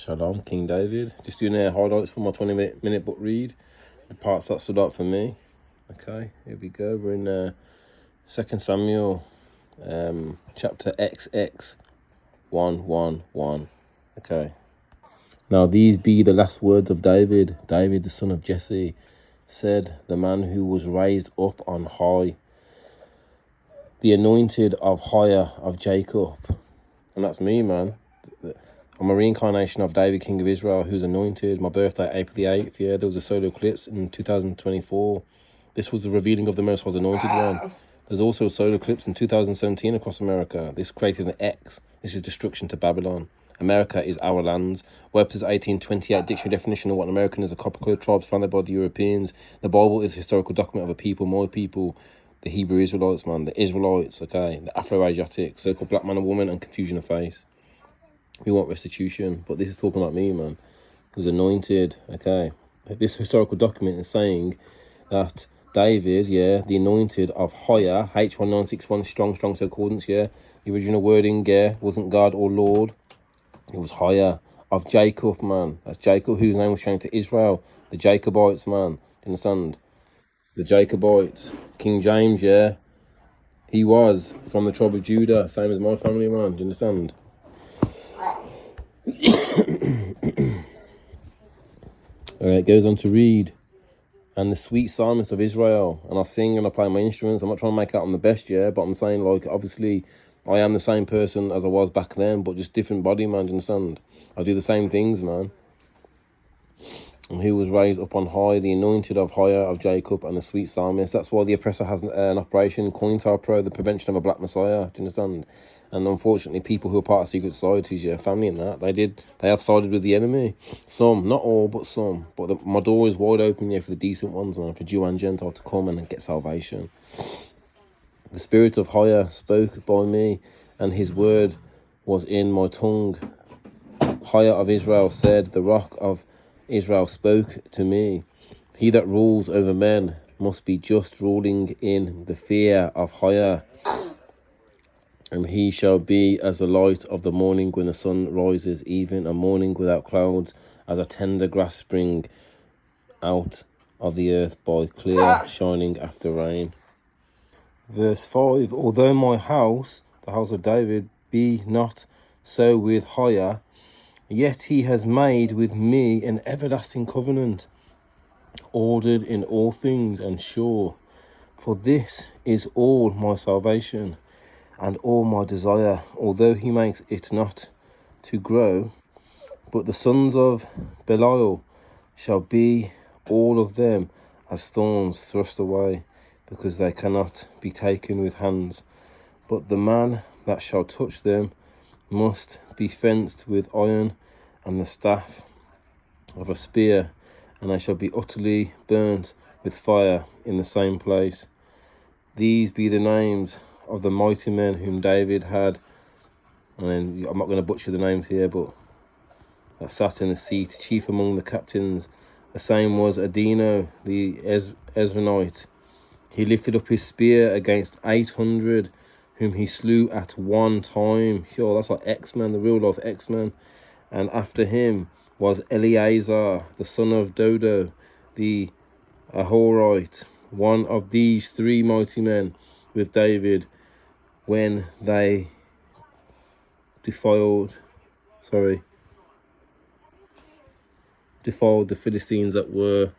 Shalom, King David. Just doing highlights for my 20-minute book read. The parts that stood out for me. Okay, here we go. We're in 2 Samuel, chapter XX 1:1:1. Okay. Now these be the last words of David. David, the son of Jesse, said, the man who was raised up on high, the anointed of higher of Jacob. And that's me, man. I'm a reincarnation of David, King of Israel, who's anointed. My birthday, April the 8th. Yeah, there was a solar eclipse in 2024. This was the revealing of the Most High's anointed one. There's also a solar eclipse in 2017 across America. This created an X. This is destruction to Babylon. America is our lands. Webster's 1828 dictionary definition of what an American is: a copper-colored tribes founded by the Europeans. The Bible is a historical document of a people, my people, the Hebrew Israelites, man, the Israelites, okay, the Afro-Asiatic, so-called black man and woman, and confusion of face. We want restitution, but this is talking about me, man. He was anointed, okay. This historical document is saying that David, yeah, the anointed of higher, H1961, strong concordance, yeah. The original wording, yeah, wasn't God or Lord. It was higher. Of Jacob, man. That's Jacob, whose name was changed to Israel. The Jacobites, man. Do you understand? The Jacobites. King James, yeah. He was from the tribe of Judah, same as my family, man. Do you understand? It goes on to read, and the sweet psalmist of Israel, and I sing and I play my instruments. I'm not trying to make out I'm the best, yeah, but I'm saying, like, obviously I am the same person as I was back then, but just different body, man. Do you understand? I do the same things, man. And who was raised up on high, the anointed of higher of Jacob, and the sweet psalmist. That's why the oppressor has an operation, COINTELPRO, the prevention of a black messiah. Do you understand? And unfortunately, people who are part of secret societies, yeah, family and that, they have sided with the enemy. Some, not all, but some. But my door is wide open, yeah, for the decent ones, man, for Jew and Gentile to come and get salvation. The spirit of higher spoke by me, and his word was in my tongue. Higher of Israel said, the rock of Israel spoke to me. He that rules over men must be just, ruling in the fear of higher. And he shall be as the light of the morning when the sun rises, even a morning without clouds, as a tender grass spring out of the earth by clear shining after rain. Verse 5, although my house, the house of David, be not so with higher, yet he has made with me an everlasting covenant, ordered in all things and sure. For this is all my salvation and all my desire, although he makes it not to grow. But the sons of Belial shall be all of them as thorns thrust away, because they cannot be taken with hands. But the man that shall touch them must be fenced with iron and the staff of a spear, and they shall be utterly burnt with fire in the same place. These be the names of the mighty men whom David had, and then I'm not going to butcher the names here, but that sat in the seat, chief among the captains. The same was Adino, the Ezraite. He lifted up his spear against 800, whom he slew at one time. Yo, that's like X-Men, the real life X-Men. And after him was Eleazar, the son of Dodo, the Ahorite, one of these three mighty men with David, when they defiled the Philistines that were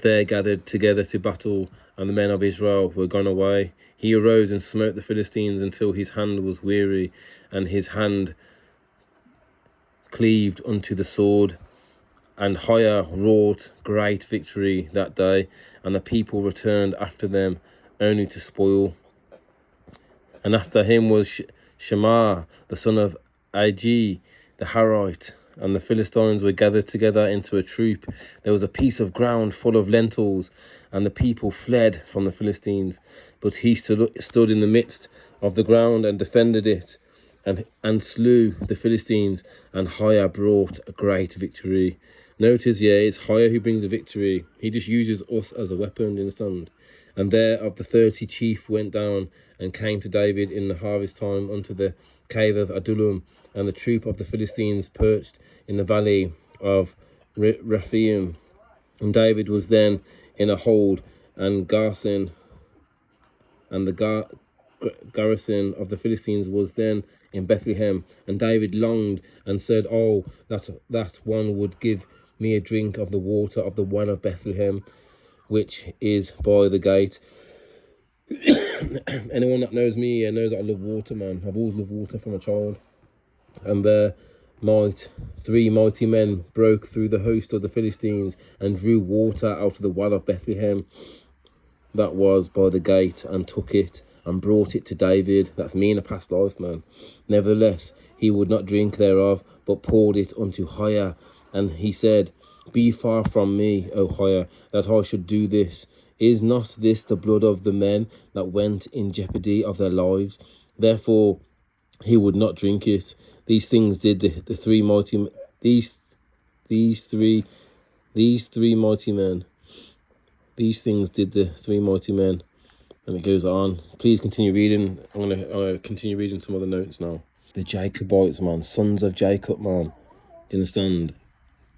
there gathered together to battle, and the men of Israel were gone away. He arose and smote the Philistines until his hand was weary, and his hand cleaved unto the sword. And higher wrought great victory that day, and the people returned after them only to spoil. And after him was Shema, the son of Agi, the Harite, and the Philistines were gathered together into a troop. There was a piece of ground full of lentils, and the people fled from the Philistines. But he stood in the midst of the ground and defended it, and slew the Philistines, and higher brought a great victory. Notice, yeah, it's higher who brings a victory. He just uses us as a weapon, do you understand? And there of the 30 chief went down and came to David in the harvest time unto the cave of Adullam, and the troop of the Philistines perched in the valley of Rephaim. And David was then in a hold, and garrison, and the garrison of the Philistines was then in Bethlehem. And David longed and said, "Oh, that one would give me a drink of the water of the well of Bethlehem, which is by the gate." Anyone that knows me knows that I love water, man. I've always loved water from a child. And there three mighty men broke through the host of the Philistines and drew water out of the well of Bethlehem that was by the gate, and took it and brought it to David. That's me in a past life, man. Nevertheless, he would not drink thereof, but poured it unto Hiah. And he said, "Be far from me, O Hiah, that I should do this. Is not this the blood of the men that went in jeopardy of their lives?" Therefore he would not drink it. These things did the three mighty these three mighty men. These things did the three mighty men. And it goes on. Please continue reading. I'm gonna continue reading some other notes now. The Jacobites, man, sons of Jacob, man. Do you understand?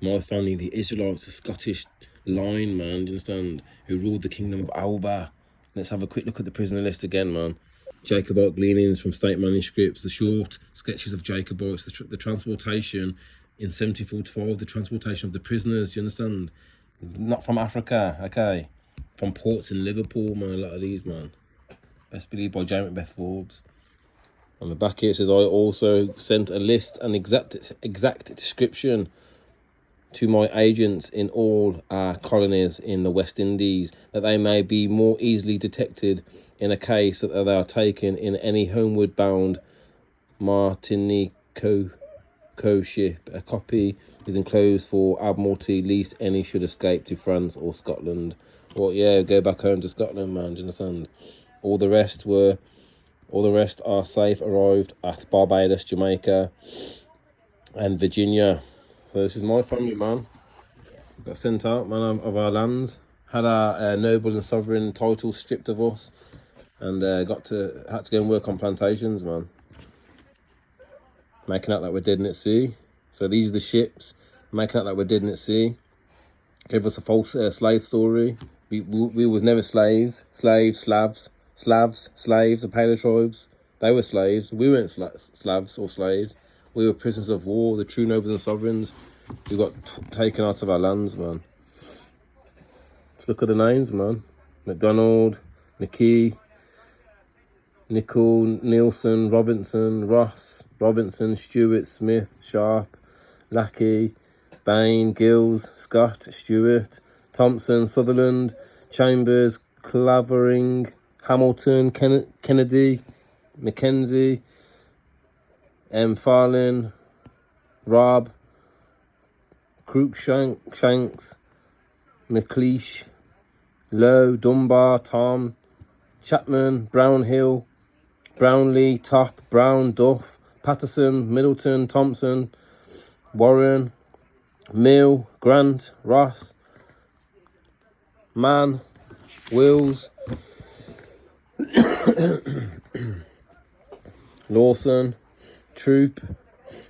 My family, the Israelites, the Scottish line, man. Do you understand? Who ruled the kingdom of Alba. Let's have a quick look at the prisoner list again, man. Jacobite gleanings from state manuscripts, the short sketches of Jacobites, the transportation in 1745, the transportation of the prisoners, do you understand? Not from Africa, okay? From ports in Liverpool, man, a lot of these, man. Best believed by J. Macbeth Forbes. On the back here it says, "I also sent a list and exact description to my agents in all our colonies in the West Indies, that they may be more easily detected in a case that they are taken in any homeward bound Martinico ship. A copy is enclosed for Admiralty, lest any should escape to France or Scotland." Well, yeah, go back home to Scotland, man. Do you understand? All the rest are safe, arrived at Barbados, Jamaica, and Virginia. So this is my family, man. Got sent out, man, of our lands. Had our noble and sovereign title stripped of us, and had to go and work on plantations, man. Making out that we're dead in at sea. So these are the ships, making out that we're dead in at sea. Gave us a false slave story. We was never slaves. Slaves, the Paleo tribes. They were slaves. We weren't Slavs or slaves. We were prisoners of war, the true nobles and sovereigns who got taken out of our lands, man. Let's look at the names, man. McDonald, McKee, Nicol, Nielsen, Robinson, Ross, Robinson, Stewart, Smith, Sharp, Lackey, Bain, Gills, Scott, Stewart, Thompson, Sutherland, Chambers, Clavering, Hamilton, Kennedy, Mackenzie, Farlin, Rob, Cruikshanks, McLeish, Lowe, Dunbar, Tom, Chapman, Brownhill, Brownlee, Top, Brown, Duff, Patterson, Middleton, Thompson, Warren, Mill, Grant, Ross, Mann, Wills, Lawson, Troop,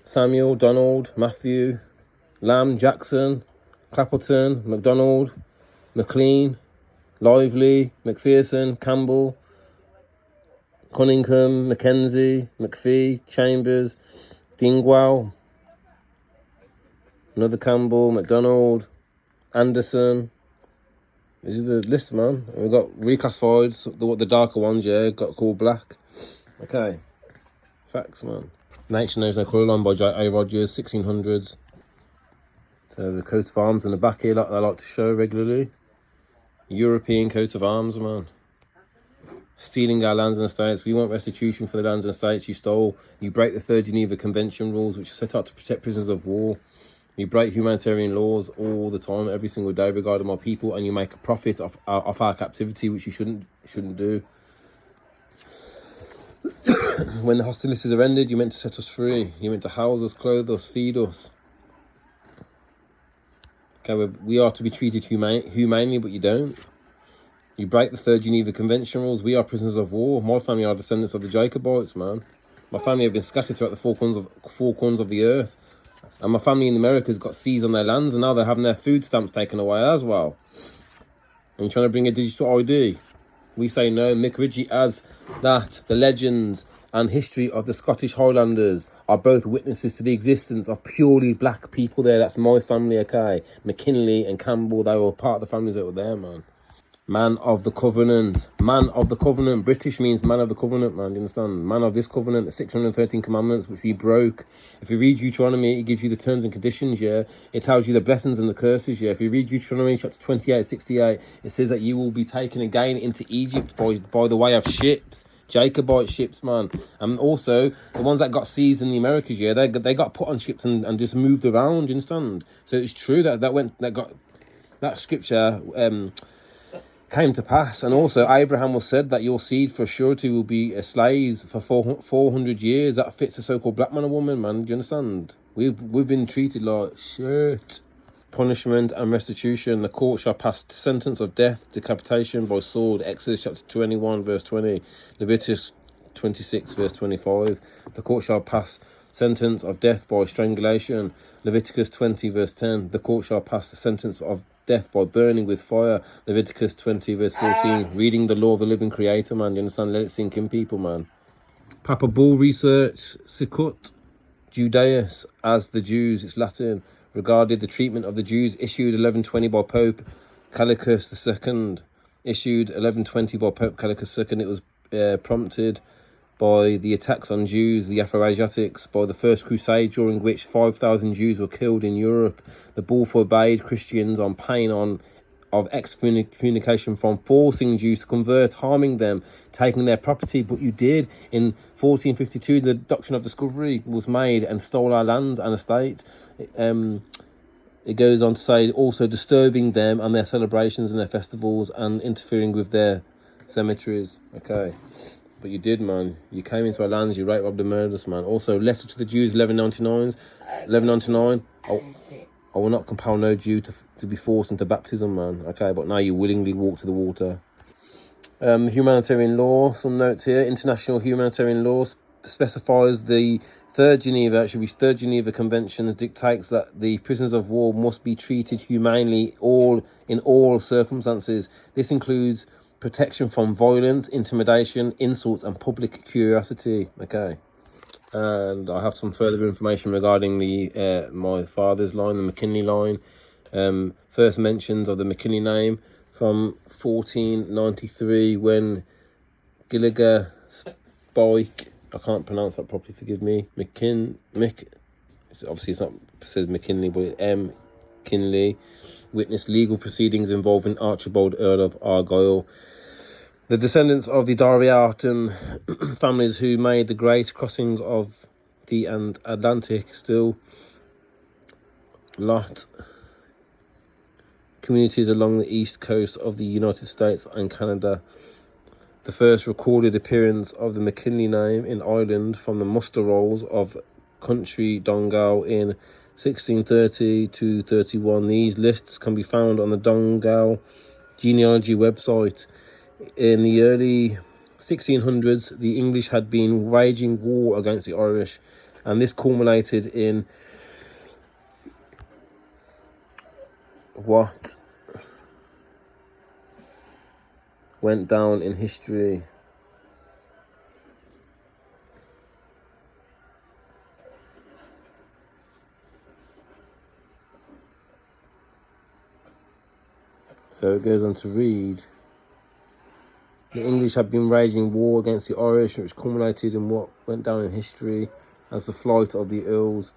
Samuel, Donald, Matthew, Lamb, Jackson, Clapperton, McDonald, McLean, Lively, McPherson, Campbell, Cunningham, Mackenzie, McPhee, Chambers, Dingwall, another Campbell, McDonald, Anderson. This is the list, man. We've got reclassified, the darker ones, yeah, got called black. Okay. Facts, man. Nature Knows No Colour line by J.A. Rogers, 1600s. So the coat of arms in the back here, like they like to show regularly. European coat of arms, man. Stealing our lands and estates. We want restitution for the lands and estates you stole. You break the Third Geneva Convention rules, which are set out to protect prisoners of war. You break humanitarian laws all the time, every single day, regarding my people, and you make a profit off our captivity, which you shouldn't do. When the hostilities are ended, you meant to set us free. You meant to house us, clothe us, feed us. Okay, we are to be treated humanely, but you don't. You break the Third Geneva Convention rules. We are prisoners of war. My family are descendants of the Jacobites, man. My family have been scattered throughout the four corners of the earth. And my family in America has got seas on their lands, and now they're having their food stamps taken away as well. And you're trying to bring a digital ID. We say no. Mick Ritchie adds that the legends and history of the Scottish Highlanders are both witnesses to the existence of purely black people there. That's my family, okay? McKinley and Campbell, they were part of the families that were there, man. Man of the covenant. Man of the covenant. British means man of the covenant, man. Do you understand? Man of this covenant, the 613 commandments, which we broke. If you read Deuteronomy, it gives you the terms and conditions, yeah? It tells you the blessings and the curses, yeah? If you read Deuteronomy chapter 28, 68, it says that you will be taken again into Egypt by the way of ships. Jacobite ships, man. And also, the ones that got seized in the Americas, yeah? They got put on ships and just moved around, you understand? So it's true that scripture came to pass. And also Abraham was said that your seed for surety will be slaves for 400 years. That fits a so-called black man or woman, man. Do you understand? We've been treated like shit. Punishment and restitution. The court shall pass sentence of death, decapitation by sword. Exodus chapter 21 verse 20. Leviticus 26 verse 25. The court shall pass sentence of death by strangulation. Leviticus 20 verse 10. The court shall pass the sentence of death by burning with fire. Leviticus 20 verse 14. Reading the law of the living creator, man. You understand? Let it sink in, people, man. Papa Bull Research, Sicut Judaeus as the Jews, it's Latin, regarded the treatment of the Jews, issued 1120 by Pope Calicus II. Issued 1120 by Pope Calicus II. It was prompted by the attacks on Jews, the Afro-Asiatics, by the First Crusade, during which 5,000 Jews were killed in Europe. The bull forbade Christians on pain of excommunication from forcing Jews to convert, harming them, taking their property. But you did. In 1452, the Doctrine of Discovery was made and stole our lands and estates. It goes on to say, also disturbing them and their celebrations and their festivals and interfering with their cemeteries. Okay. But you did, man. You came into our lands, you raped, robbed, and murdered us, man. Also, letter to the Jews, 1199. I will not compel no Jew to be forced into baptism, man. Okay, but now you willingly walk to the water. Humanitarian law, some notes here. International humanitarian law specifies the Third Geneva Convention dictates that the prisoners of war must be treated humanely in all circumstances. This includes protection from violence, intimidation, insults, and public curiosity. Okay. And I have some further information regarding the my father's line, the McKinley line. First mentions of the McKinley name from 1493 when Gilliger Spike, I can't pronounce that properly, forgive me, obviously it's not, it says McKinley, but it's M. Kinley, witnessed legal proceedings involving Archibald, Earl of Argyll. The descendants of the Darbyarton families who made the great crossing of the Atlantic still lot communities along the east coast of the United States and Canada. The first recorded appearance of the McKinley name in Ireland from the muster rolls of Country Dongal in 1630 to 31. These lists can be found on the Dongal genealogy website. In the early 1600s, the English had been waging war against the Irish, and this culminated in what went down in history so it goes on to read. The English had been waging war against the Irish, which culminated in what went down in history as the flight of the Earls,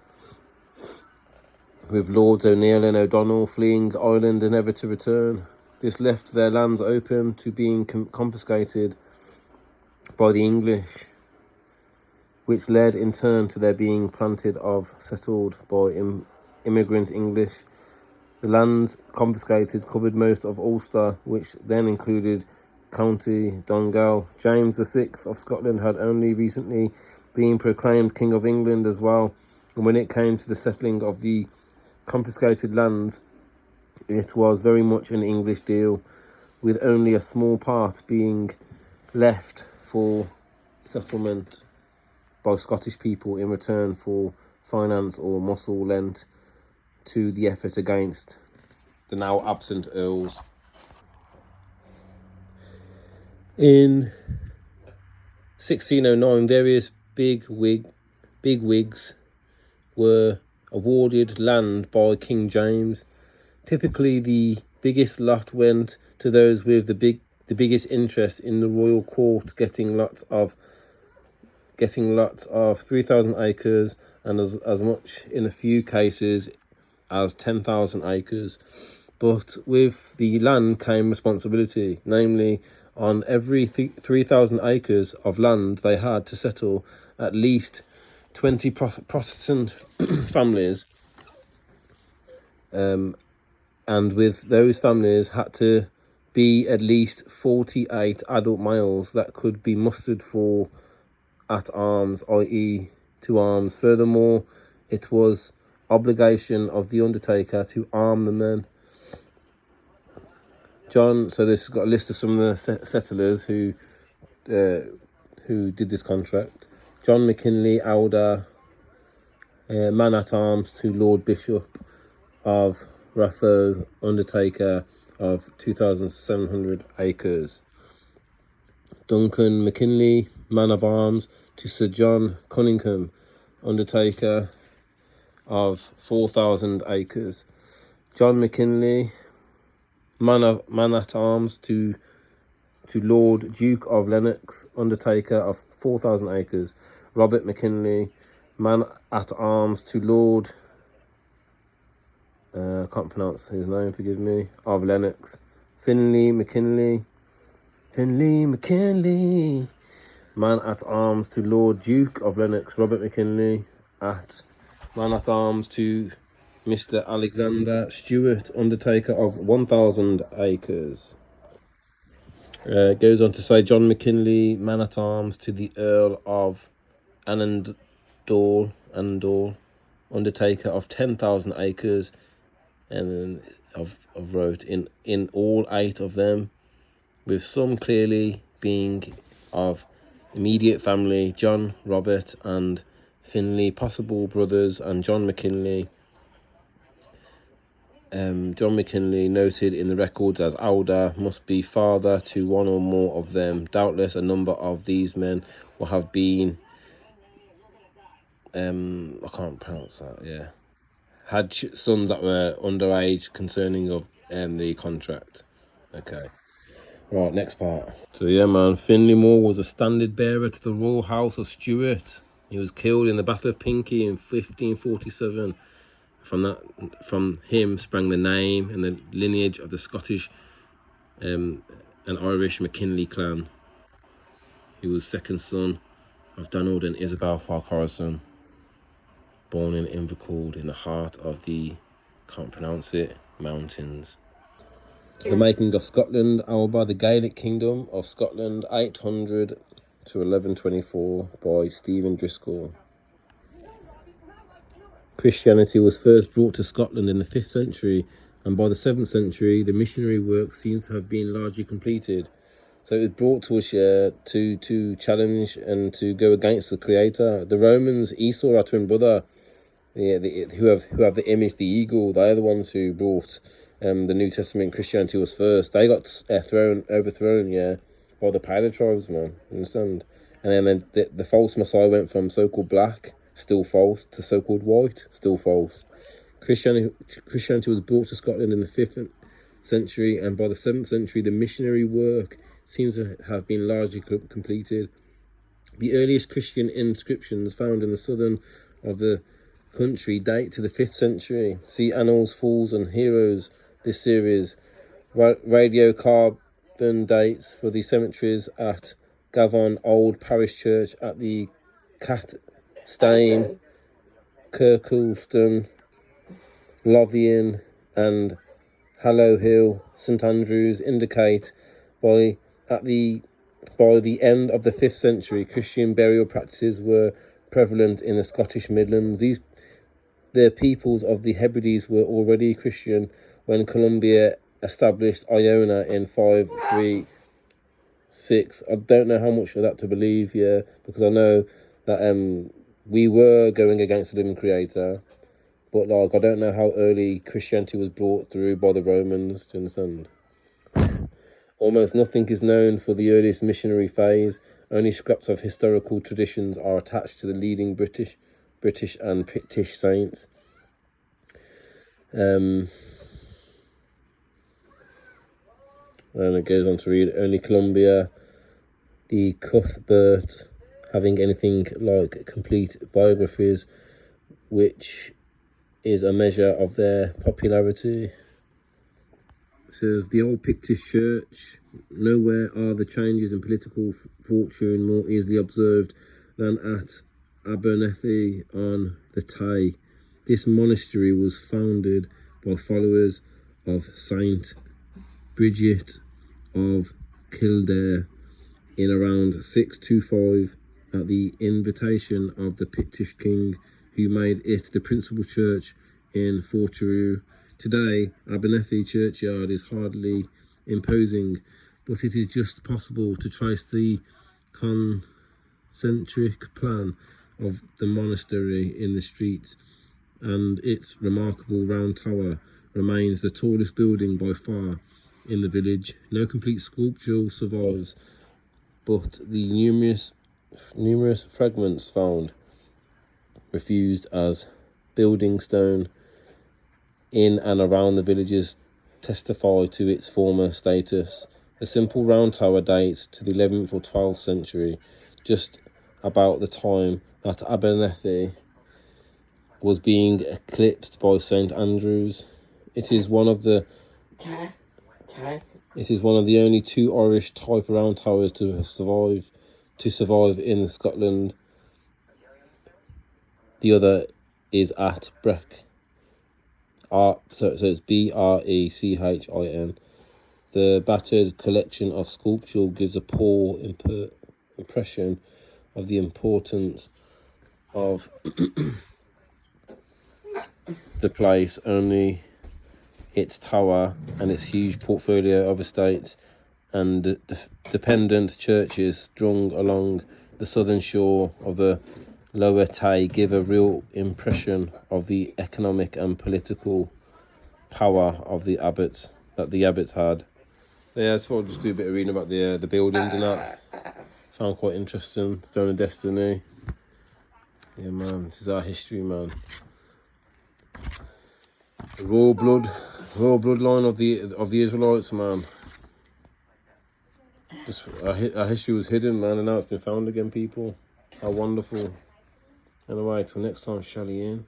with Lords O'Neill and O'Donnell fleeing Ireland and never to return. This left their lands open to being confiscated by the English, which led in turn to their being planted of settled by immigrant English. The lands confiscated covered most of Ulster, which then included County Dongal. James VI of Scotland had only recently been proclaimed King of England as well, and when it came to the settling of the confiscated lands, it was very much an English deal, with only a small part being left for settlement by Scottish people in return for finance or muscle lent to the effort against the now absent Earls. In 1609, various bigwigs were awarded land by King James. Typically, the biggest lot went to those with the biggest interest in the royal court, getting lots of 3,000 acres, and as much in a few cases as 10,000 acres. But with the land came responsibility, namely, on every 3,000 acres of land they had to settle at least 20 Protestant families, and with those families had to be at least 48 adult males that could be mustered for at arms, i.e. to arms. Furthermore, it was obligation of the undertaker to arm the men. So this has got a list of some of the settlers who did this contract. John McKinley, elder, man-at-arms to Lord Bishop of Raphoe, undertaker of 2,700 acres. Duncan McKinley, man-of-arms to Sir John Cunningham, undertaker of 4,000 acres. John McKinley, man-at-arms to Lord Duke of Lennox, undertaker of 4,000 acres. Robert McKinley, man-at-arms to Lord, I can't pronounce his name, forgive me, of Lennox. Finley McKinley, man-at-arms to Lord Duke of Lennox. Robert McKinley, man-at-arms to Mr. Alexander Stewart, undertaker of 1,000 acres. Goes on to say John McKinley, man-at-arms to the Earl of Annandale, undertaker of 10,000 acres, and I've wrote in all 8 of them, with some clearly being of immediate family, John, Robert, and Finley, possible brothers, and John McKinley. John McKinley, noted in the records as elder, must be father to one or more of them. Doubtless a number of these men will have been, I can't pronounce that, yeah, had sons that were underage concerning of the contract. Okay. Right, next part. So yeah, man, Finley Moore was a standard bearer to the royal house of Stuart. He was killed in the Battle of Pinkie in 1547. From him sprang the name and the lineage of the Scottish and Irish McKinley clan. He was second son of Donald and Isabel Farquharson, born in Invercould in the heart of the, can't pronounce it, mountains. The making of Scotland, Alba, the Gaelic Kingdom of Scotland, 800 to 1124, by Stephen Driscoll. Christianity was first brought to Scotland in the 5th century, and by the 7th century, the missionary work seems to have been largely completed. So it was brought to us here to challenge and to go against the Creator. The Romans, Esau, our twin brother, who have the image, the eagle, they're the ones who brought the New Testament. Christianity was first. They got overthrown, yeah, by the Pale tribes, man. You understand? And then the false Messiah went from so-called black, still false, to so-called white, still false. Christianity was brought to Scotland in the 5th century, and by the 7th century, the missionary work seems to have been largely completed. The earliest Christian inscriptions found in the southern of the country date to the 5th century. See Annals, Fools and Heroes, this series. Radiocarbon dates for the cemeteries at Gavon Old Parish Church, at the Catstein, Kirkleeston, Lothian and Hallow Hill, St Andrews indicate by the end of the 5th century, Christian burial practices were prevalent in the Scottish Midlands. The peoples of the Hebrides were already Christian when Columbia established Iona in 536. I don't know how much of that to believe, yeah, because I know that we were going against the living creator, but like I don't know how early Christianity was brought through by the Romans. Do you understand? Almost nothing is known for the earliest missionary phase. Only scraps of historical traditions are attached to the leading British and Pictish saints. And it goes on to read, only Columbia, the Cuthbert, having anything like complete biographies, which is a measure of their popularity. It says, the old Pictish church, nowhere are the changes in political fortune more easily observed than at Abernethy on the Tay. This monastery was founded by followers of Saint Bridget of Kildare in around 625 at the invitation of the Pictish king, who made it the principal church in Forteroo. Today, Abernethy churchyard is hardly imposing, but it is just possible to trace the concentric plan of the monastery in the streets, and its remarkable round tower remains the tallest building by far in the village. No complete sculpture survives, but the numerous fragments found refused as building stone in and around the villages testify to its former status. A simple round tower dates to the 11th or 12th century, just about the time that Abernethy was being eclipsed by St Andrews. It is one of the only two Irish type round towers to survive in Scotland. The other is at Breck. So it's Brechin. The battered collection of sculpture gives a poor impression of the importance of the place. Only its tower and its huge portfolio of estates and dependent churches strung along the southern shore of the Lower Tay give a real impression of the economic and political power of the abbots had. Yeah, so I'll just do a bit of reading about the buildings and that. Found quite interesting. Stone of Destiny. Yeah, man, this is our history, man. The royal bloodline of the Israelites, man. Just our history was hidden, man, and now it's been found again, people. How wonderful. Anyway, till next time, Shally in.